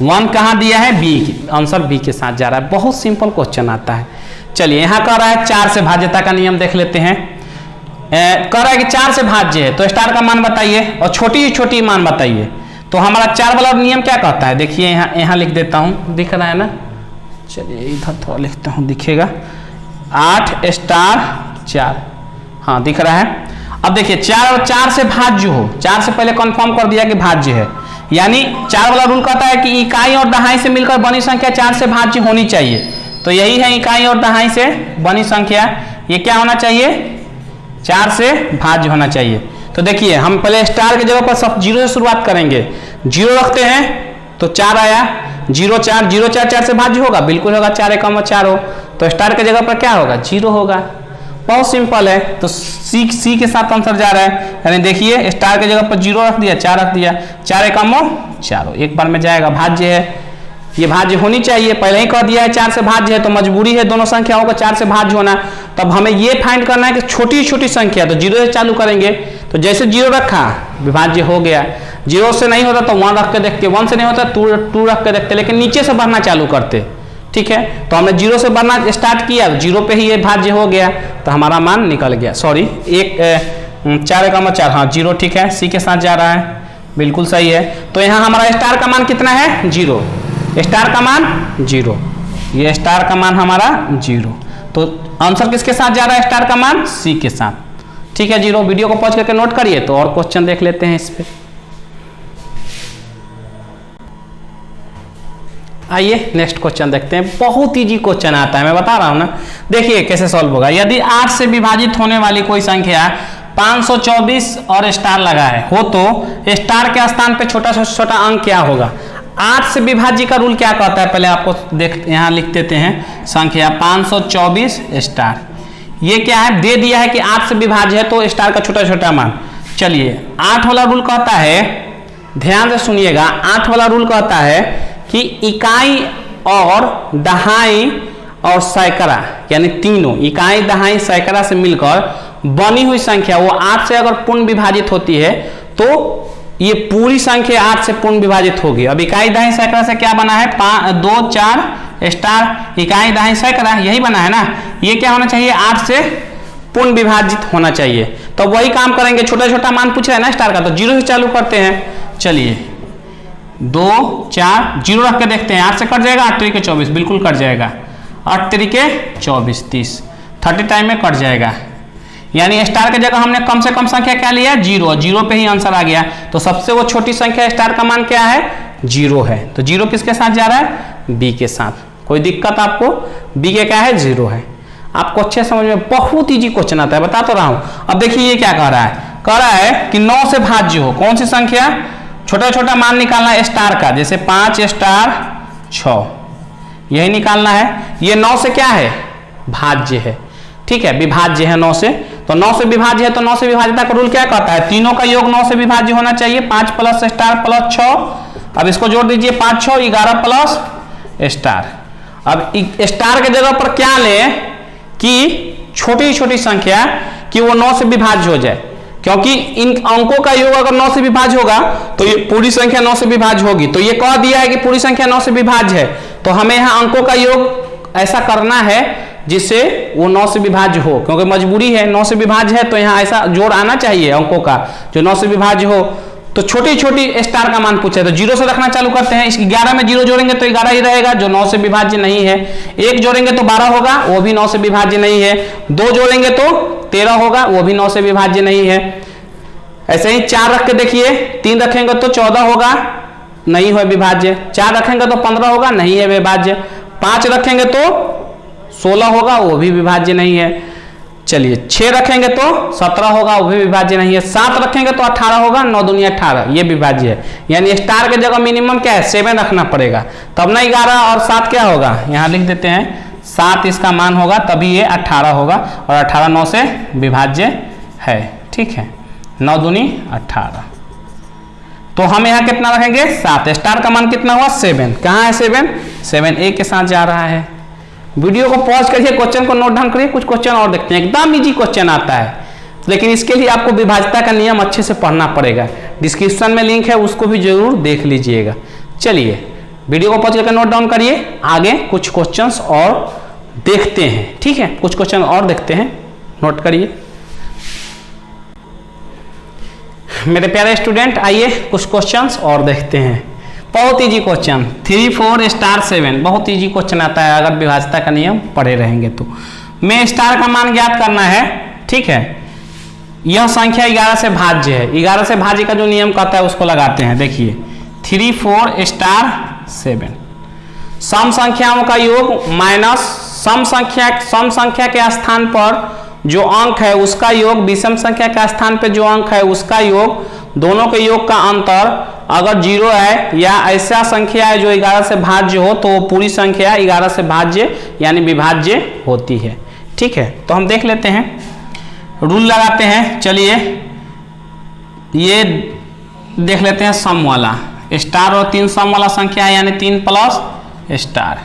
1 कहाँ दिया है, बी, आंसर बी के साथ जा रहा है। बहुत सिंपल क्वेश्चन आता है। चलिए यहाँ कह रहा है 4 से भाज्यता का नियम देख लेते हैं। कह रहा है कि 4 से भाज्य है तो स्टार का मान बताइए और छोटी छोटी मान बताइए। तो हमारा 4 वाला नियम क्या कहता है, देखिए यहाँ लिख देता हूँ, दिख रहा है ना, चलिए इधर थोड़ा लिखता हूँ, दिखेगा 8 स्टार 4, हाँ दिख रहा है। अब देखिए 4 और 4 से भाज्य हो, 4 से पहले कंफर्म कर दिया कि भाज्य है, यानी 4 वाला रूल कहता है कि इकाई और दहाई से मिलकर बनी संख्या 4 से भाज्य होनी चाहिए। तो यही है इकाई और दहाई से बनी संख्या, ये क्या होना चाहिए, 4 से भाज्य होना चाहिए। तो देखिए हम पहले स्टार की जगह पर सब 0 से शुरुआत करेंगे, 0 रखते हैं तो 4 आया, 0 4 0 4 4 से भाज्य होगा, बिल्कुल होगा, 4 एकम 4 हो, तो स्टार की जगह पर क्या होगा, 0 होगा। बहुत सिंपल है। तो सी के साथ आंसर जा रहा है, यानी देखिए स्टार की जगह पर 0 रख दिया, 4 रख दिया, 4 एकम 4 एक बार में जाएगा, भाज्य है, ये भाज्य होनी चाहिए, पहले ही कह दिया है 4 से भाज्य है, तो मजबूरी है दोनों संख्याओं का 4 से भाज्य होना। तब हमें ये फाइंड करना है कि छोटी छोटी संख्या, तो 0 से चालू करेंगे, तो जैसे 0 रखा विभाज्य हो गया, 0 से नहीं होता तो 1 रख के देखते, 1 से नहीं होता 2 रख के देखते, लेकिन नीचे से बढ़ना चालू करते, ठीक है। तो हमने 0 से बढ़ना स्टार्ट किया, 0 पे ही ये भाज्य हो गया, तो हमारा मान निकल गया, सॉरी 4 एकम 4, हाँ 0 ठीक है, सी के साथ जा रहा है, बिल्कुल सही है। तो यहाँ हमारा स्टार का मान कितना है, 0, स्टार का मान 0, ये स्टार का मान हमारा 0, तो आंसर किसके साथ जा रहा है, स्टार का मान सी के साथ, ठीक है। 0 वीडियो को पॉज करके नोट करिए। तो और क्वेश्चन देख लेते हैं इस पे। आइए नेक्स्ट क्वेश्चन देखते हैं, बहुत इजी क्वेश्चन आता है, मैं बता रहा हूं ना, देखिए कैसे सॉल्व होगा। यदि 8 से विभाजित होने वाली कोई संख्या 524 और स्टार लगा है हो, तो स्टार के स्थान पे छोटा से छोटा अंक क्या होगा। 8 से विभाज्य का रूल क्या कहता है, पहले आपको देख यहाँ लिख देते हैं, संख्या 524 स्टार, ये क्या है, दे दिया है कि 8 से विभाज्य है, तो स्टार का छोटा छोटा मान। चलिए 8 वाला रूल कहता है, ध्यान से सुनिएगा, 8 वाला रूल कहता है कि इकाई और दहाई और सैकड़ा, यानी तीनों इकाई दहाई सैकड़ा से मिलकर बनी हुई संख्या वो 8 से अगर पूर्ण विभाजित होती है, तो ये पूरी संख्या 8 से पूर्ण विभाजित होगी। अब इकाई दहाई सैकड़ा से क्या बना है, 2 4 स्टार इकाई दहाई सैकड़ा, यही बना है ना, ये क्या होना चाहिए, 8 से पूर्ण विभाजित होना चाहिए। तो वही काम करेंगे, छोटा छोटा मान पूछ रहा है ना स्टार का, तो 0 से चालू करते हैं। चलिए 2 4 0 रख के देखते हैं, 8 से कट जाएगा, 8 3 के 24, बिल्कुल कट जाएगा, 8 3 के 24 30, 30 टाइम में कट जाएगा, यानी स्टार की जगह हमने कम से कम संख्या क्या लिया, 0, 0 पे ही आंसर आ गया। तो सबसे वो छोटी संख्या स्टार का मान क्या है, 0 है, तो 0 किसके साथ जा रहा है, बी के साथ। कोई दिक्कत आपको, बी के क्या है, 0 है। आपको अच्छे समझ में, बहुत इजी क्वेश्चन आता है, बता तो रहा हूं। अब देखिए ये क्या कह रहा है, कह रहा है कि 9 से भाज्य हो कौन सी संख्या, छोटा छोटा मान निकालना है स्टार का, जैसे 5 स्टार 6, यही निकालना है। ये 9 से क्या है, भाज्य है, ठीक है, विभाज्य है 9 से, तो 9 से विभाज्य है, तो 9 से विभाज्यता का रूल क्या कहता है, तीनों का योग 9 से विभाज्य होना चाहिए, 5 प्लस स्टार प्लस 6। अब इसको जोड़ दीजिए, 5 6 11 प्लस स्टार। अब स्टार के जगह पर क्या लें कि छोटी छोटी संख्या कि वो 9 से विभाज्य हो जाए, क्योंकि इन अंकों का योग अगर 9 से विभाज्य होगा तो ये पूरी संख्या 9 से विभाज्य होगी। तो ये कह दिया है कि पूरी संख्या 9 से विभाज्य है, तो हमें यहाँ अंकों का योग ऐसा करना है जिससे वो 9 से विभाज्य हो, क्योंकि मजबूरी है, 9 से विभाज्य है, तो यहाँ ऐसा जोड़ आना चाहिए अंकों का जो 9 से विभाज्य हो। तो छोटी छोटी स्टार का मान पूछे, तो 0 से रखना चालू करते हैं। इस 11 में 0 जोड़ेंगे तो 11 ही रहेगा, जो 9 से विभाज्य नहीं है। 1 जोड़ेंगे तो 12 होगा, वो भी 9 से विभाज्य नहीं है। 2 जोड़ेंगे तो 13 होगा, वो भी 9 से विभाज्य नहीं है। ऐसे ही 4 रख के देखिए, 3 रखेंगे तो 14 होगा, नहीं है विभाज्य। 4 रखेंगे तो 15 होगा, नहीं है विभाज्य। 5 रखेंगे तो 16 होगा, वो भी विभाज्य नहीं है। चलिए 6 रखेंगे तो 17 होगा, वो भी विभाज्य नहीं है। 7 रखेंगे तो 18 होगा, 9 दूनी 18, ये विभाज्य है। यानी स्टार के जगह मिनिमम क्या है, 7 रखना पड़ेगा, तब ना 11 और 7 क्या होगा, यहाँ लिख देते हैं 7 इसका मान होगा, तभी ये 18 होगा, और 18 9 से विभाज्य है, ठीक है। 9 दूनी 18, तो हम यहाँ कितना रखेंगे, 7। स्टार का मान कितना हुआ, 7। कहाँ है 7 ए के साथ जा रहा है। वीडियो को पॉज करिए, क्वेश्चन को नोट डाउन करिए, कुछ क्वेश्चन और देखते हैं। एकदम इजी क्वेश्चन आता है, लेकिन इसके लिए आपको विभाज्यता का नियम अच्छे से पढ़ना पड़ेगा। डिस्क्रिप्शन में लिंक है, उसको भी जरूर देख लीजिएगा। चलिए वीडियो को पॉज करके नोट डाउन करिए, आगे कुछ क्वेश्चंस और देखते हैं, ठीक है। कुछ क्वेश्चन और देखते हैं, नोट करिए मेरे प्यारे स्टूडेंट। आइए कुछ क्वेश्चंस और देखते हैं। बहुत इजी क्वेश्चन, 3 4 स्टार 7, बहुत इजी क्वेश्चन आता है अगर विभाज्यता का नियम पढ़े रहेंगे तो। में स्टार का मान ज्ञात करना है, ठीक है। यह संख्या 11 से भाज्य है, 11 से भाज्य का जो नियम कहता है उसको लगाते हैं। देखिए 3 4 स्टार 7, सम संख्याओं का योग माइनस सम संख्या के स्थान पर जो अंक है उसका योग, विषम संख्या का स्थान पे जो अंक है उसका योग, दोनों के योग का अंतर अगर 0 है या ऐसा संख्या है जो 11 से भाज्य हो तो वो पूरी संख्या 11 से भाज्य यानी विभाज्य होती है। ठीक है, तो हम देख लेते हैं, रूल लगाते हैं। चलिए ये देख लेते हैं सम वाला, स्टार और 3 सम वाला संख्या है यानी 3 प्लस स्टार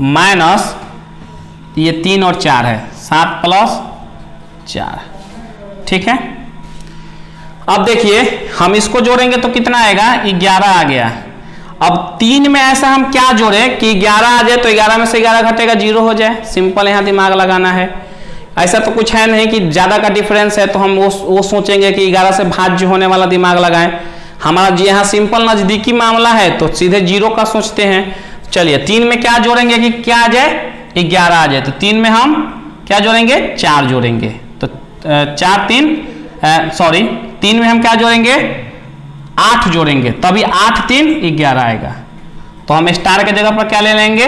माइनस ये 3 और 4 है 7 प्लस 4। ठीक है, अब देखिए हम इसको जोड़ेंगे तो कितना आएगा, 11 आ गया। अब 3 में ऐसा हम क्या जोड़े कि 11 आ जाए तो 11 में से 11 घटेगा 0 हो जाए। सिंपल यहाँ दिमाग लगाना है, ऐसा तो कुछ है नहीं कि ज़्यादा का डिफरेंस है तो हम वो सोचेंगे कि 11 से भाज्य होने वाला दिमाग लगाएं। हमारा जी यहाँ सिंपल नज़दीकी मामला है तो सीधे 0 का सोचते हैं। चलिए 3 में क्या जोड़ेंगे कि क्या आ जाए, 11 आ जाए, तो 3 में हम क्या जोड़ेंगे, 4 जोड़ेंगे। तो 3 में हम क्या जोड़ेंगे, 8 जोड़ेंगे, तभी 8 3 11 आएगा। तो हम स्टार के जगह पर क्या ले लेंगे,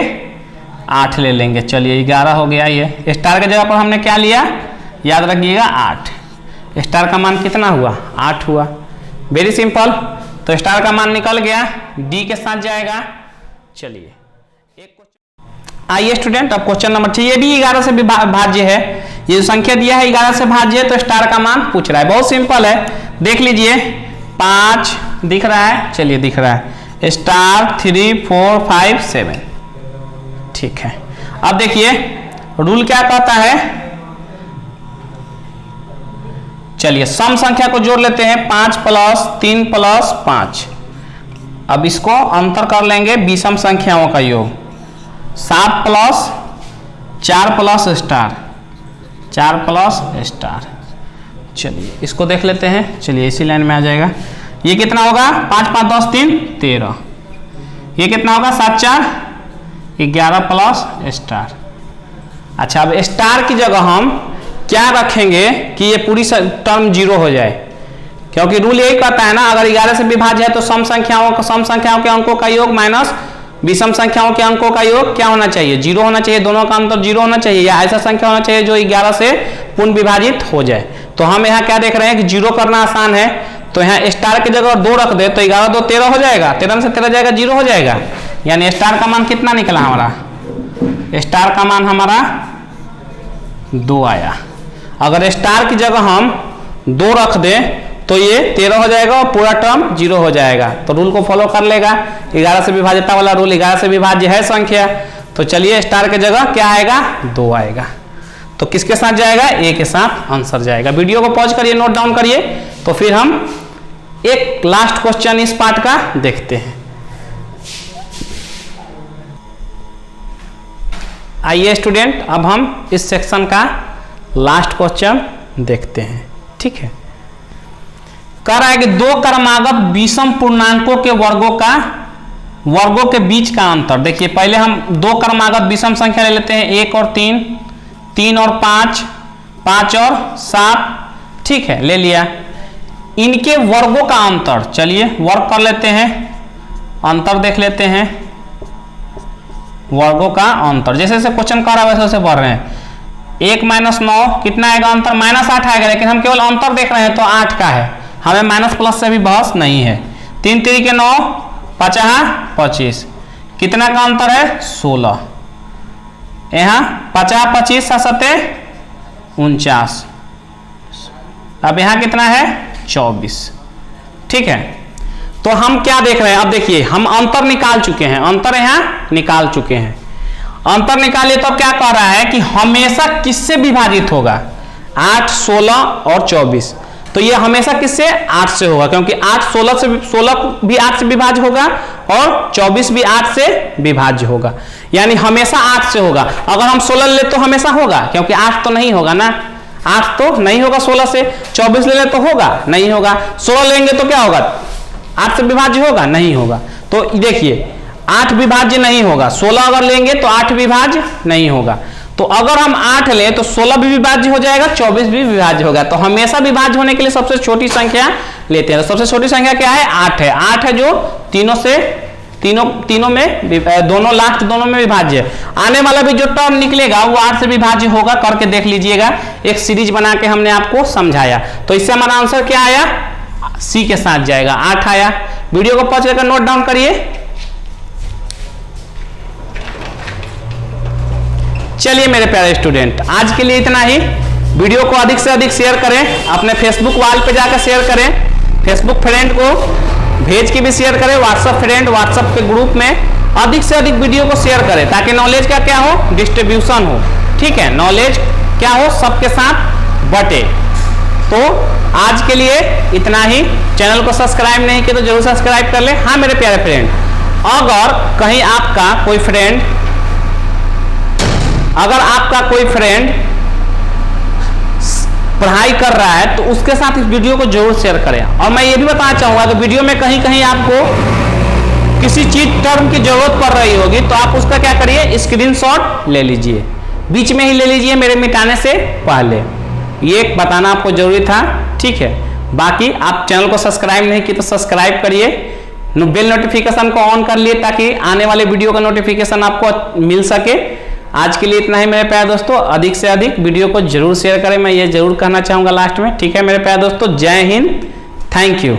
8 ले लेंगे। चलिए 11 हो गया। ये स्टार के जगह पर हमने क्या लिया, याद रखिएगा 8। स्टार का मान कितना हुआ, 8 हुआ। वेरी सिंपल, तो स्टार का मान निकल गया, डी के साथ जाएगा। चलिए आइए स्टूडेंट, अब क्वेश्चन नंबर 6, ये भी 11 से भाज्य है। ये जो संख्या दिया है 11 से भाज्य है तो स्टार का मान पूछ रहा है। बहुत सिंपल है, देख लीजिए 5 दिख रहा है, चलिए दिख रहा है, स्टार 3 4 5 7। ठीक है, अब देखिए रूल क्या कहता है, चलिए सम संख्या को जोड़ लेते हैं, 5 प्लस 3 प्लस 5। अब इसको अंतर कर लेंगे, विषम संख्याओं का योग, 7 plus 4 plus star, 4 plus star. चलिए इसको देख लेते हैं, चलिए इसी लाइन में आ जाएगा। ये कितना होगा, 5 5 10 3 13। ये कितना होगा, 7 4 11 प्लस स्टार। अच्छा, अब स्टार की जगह हम क्या रखेंगे कि ये पूरी टर्म 0 हो जाए, क्योंकि रूल यही कहता है ना, अगर 11 से विभाज्य है तो सम संख्याओं के अंकों का योग माइनस विषम संख्याओं के अंकों का योग क्या होना चाहिए, 0 होना चाहिए। दोनों का अंतर 0 होना चाहिए, या ऐसा संख्या होना चाहिए जो 11 से पूर्ण विभाजित हो जाए। तो हम यहाँ क्या देख रहे हैं कि 0 करना आसान है, तो यहाँ स्टार की जगह 2 रख दे तो 11 2 13 हो जाएगा, 13 में से 13 जाएगा 0 हो जाएगा। यानी स्टार का मान कितना निकला हमारा, स्टार का मान हमारा 2 आया। अगर स्टार की जगह हम 2 रख दें तो ये 13 हो जाएगा और पूरा टर्म 0 हो जाएगा। तो रूल को फॉलो कर लेगा, 11 से विभाज्यता वाला रूल, 11 से विभाज्य है संख्या। तो चलिए स्टार के जगह क्या आएगा, 2 आएगा। तो किसके साथ जाएगा, ए के साथ आंसर जाएगा। वीडियो को पॉज करिए, नोट डाउन करिए, तो फिर हम एक लास्ट क्वेश्चन इस पार्ट का देखते हैं। आइए स्टूडेंट, अब हम इस सेक्शन का लास्ट क्वेश्चन देखते हैं। ठीक है, कह रहा है कि 2 क्रमागत विषम पूर्णांकों के वर्गों के बीच का अंतर। देखिए पहले हम 2 क्रमागत विषम संख्या ले लेते हैं, 1 और 3, 3 और 5, 5 और 7। ठीक है, ले लिया। इनके वर्गों का अंतर, चलिए वर्ग कर लेते हैं, अंतर देख लेते हैं। वर्गों का अंतर, जैसे जैसे क्वेश्चन कर रहा है वैसे वैसे बढ़ रहे हैं। 1 - 9 कितना आएगा अंतर, -8 आएगा, लेकिन हम केवल अंतर देख रहे हैं तो 8 का है, हमें माइनस प्लस से भी बहस नहीं है। 3 3 के 9, 50 25, कितना का अंतर है, 16। यहाँ 50 25 7 49, अब यहाँ कितना है, 24। ठीक है, तो हम क्या देख रहे हैं, अब देखिए हम अंतर निकाल चुके हैं, अंतर यहाँ निकाल चुके हैं। अंतर निकालिए तो क्या कह रहा है कि हमेशा किससे विभाजित होगा, 8 16 और 24। तो ये हमेशा किससे, 8 से होगा, क्योंकि 8 16 भी 8 से विभाज्य होगा और 24 भी 8 से विभाज्य होगा, यानी हमेशा 8 से होगा। अगर हम 16 ले तो हमेशा होगा, क्योंकि 8 तो नहीं होगा ना, 8 तो नहीं होगा 16 से। 24 ले ले तो होगा, नहीं होगा। 16 लेंगे तो क्या होगा, 8 से विभाज्य होगा, नहीं होगा। तो देखिए 8 विभाज्य नहीं होगा, 16 अगर लेंगे तो 8 विभाज्य नहीं होगा। तो अगर हम 8 लें तो 16 भी विभाज्य हो जाएगा, 24 भी विभाज्य होगा। तो हमेशा विभाज्य होने के लिए सबसे छोटी संख्या लेते हैं। तो सबसे छोटी संख्या क्या है, 8 है। 8 है जो तीनों से तीनों में दोनों लास्ट दोनों में विभाज्य। आने वाला भी जो टर्म निकलेगा वो 8 से विभाज्य होगा, करके देख लीजिएगा। एक सीरीज बना के हमने आपको समझाया। तो इससे हमारा आंसर क्या आया, सी के साथ जाएगा, 8 आया। वीडियो को पॉज करके नोट डाउन करिए। चलिए मेरे प्यारे स्टूडेंट, आज के लिए इतना ही। वीडियो को अधिक से अधिक शेयर करें, अपने फेसबुक वॉल पे जाकर शेयर करें, फेसबुक फ्रेंड को भेज के भी शेयर करें, व्हाट्सएप फ्रेंड व्हाट्सएप के ग्रुप में अधिक से अधिक वीडियो को शेयर करें, ताकि नॉलेज का क्या हो, डिस्ट्रीब्यूशन हो। ठीक है, नॉलेज क्या हो, सबके साथ बटे। तो आज के लिए इतना ही। चैनल को सब्सक्राइब नहीं किया तो जरूर सब्सक्राइब कर ले। हाँ मेरे प्यारे फ्रेंड, अगर कहीं आपका कोई फ्रेंड पढ़ाई कर रहा है तो उसके साथ इस वीडियो को जरूर शेयर करें। और मैं ये भी बताना चाहूंगा कि वीडियो में कहीं कहीं आपको किसी चीज टर्म की जरूरत पड़ रही होगी तो आप उसका क्या करिए, स्क्रीनशॉट ले लीजिए, बीच में ही ले लीजिए मेरे मिटाने से पहले। ये बताना आपको जरूरी था। ठीक है, बाकी आप चैनल को सब्सक्राइब नहीं किए तो सब्सक्राइब करिए, बेल नोटिफिकेशन को ऑन कर लिए ताकि आने वाले वीडियो का नोटिफिकेशन आपको मिल सके। आज के लिए इतना ही मेरे प्यारे दोस्तों। अधिक से अधिक वीडियो को जरूर शेयर करें, मैं ये जरूर कहना चाहूंगा लास्ट में। ठीक है मेरे प्यारे दोस्तों, जय हिंद, थैंक यू।